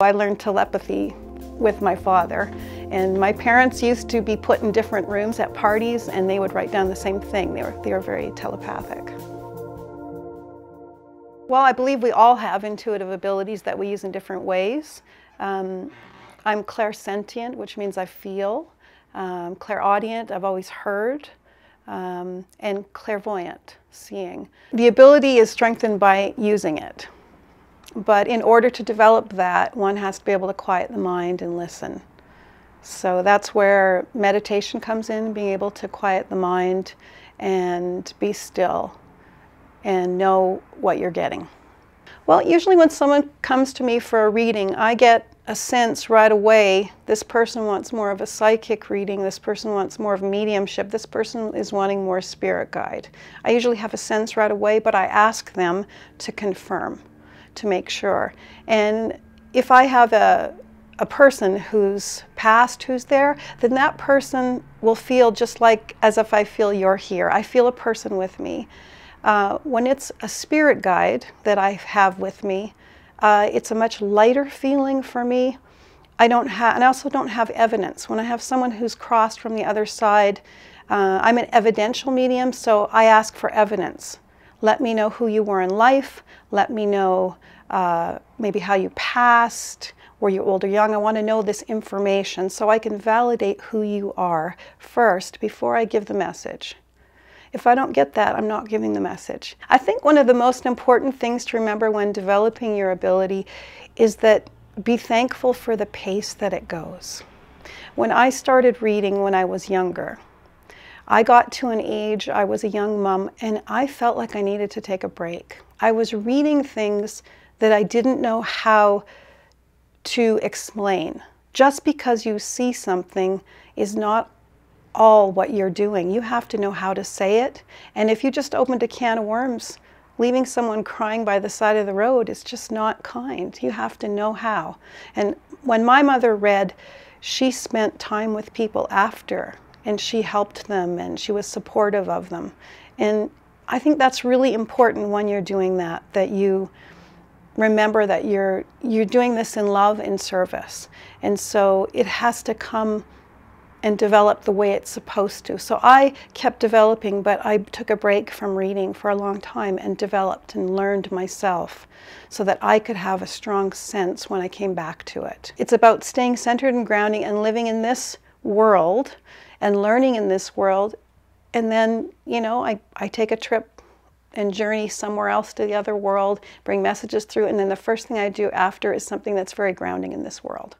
I learned telepathy with my father, and my parents used to be put in different rooms at parties and they would write down the same thing. They were very telepathic. Well, I believe we all have intuitive abilities that we use in different ways. I'm clairsentient, which means I feel. Clairaudient, I've always heard. And clairvoyant, seeing. The ability is strengthened by using it. But in order to develop that, one has to be able to quiet the mind and listen. So that's where meditation comes in, being able to quiet the mind and be still and know what you're getting. Well, usually when someone comes to me for a reading, I get a sense right away, this person wants more of a psychic reading, this person wants more of mediumship, this person is wanting more spirit guide. I usually have a sense right away, but I ask them to confirm, to make sure. And if I have a person who's passed who's there, then that person will feel just like as if I feel you're here. I feel a person with me. When it's a spirit guide that I have with me, it's a much lighter feeling for me. And I also don't have evidence. When I have someone who's crossed from the other side, I'm an evidential medium, so I ask for evidence. Let me know who you were in life. Let me know maybe how you passed. Were you old or young? I want to know this information so I can validate who you are first before I give the message. If I don't get that, I'm not giving the message. I think one of the most important things to remember when developing your ability is that be thankful for the pace that it goes. When I started reading when I was younger, I got to an age, I was a young mom, and I felt like I needed to take a break. I was reading things that I didn't know how to explain. Just because you see something is not all what you're doing. You have to know how to say it. And if you just opened a can of worms, leaving someone crying by the side of the road is just not kind. You have to know how. And when my mother read, she spent time with people after, and she helped them, and she was supportive of them. And I think that's really important when you're doing that, that you remember that you're doing this in love and service. And so it has to come and develop the way it's supposed to. So I kept developing, but I took a break from reading for a long time and developed and learned myself so that I could have a strong sense when I came back to it. It's about staying centered and grounding and living in this world and learning in this world. And then, you know, I take a trip and journey somewhere else to the other world, bring messages through, and then the first thing I do after is something that's very grounding in this world.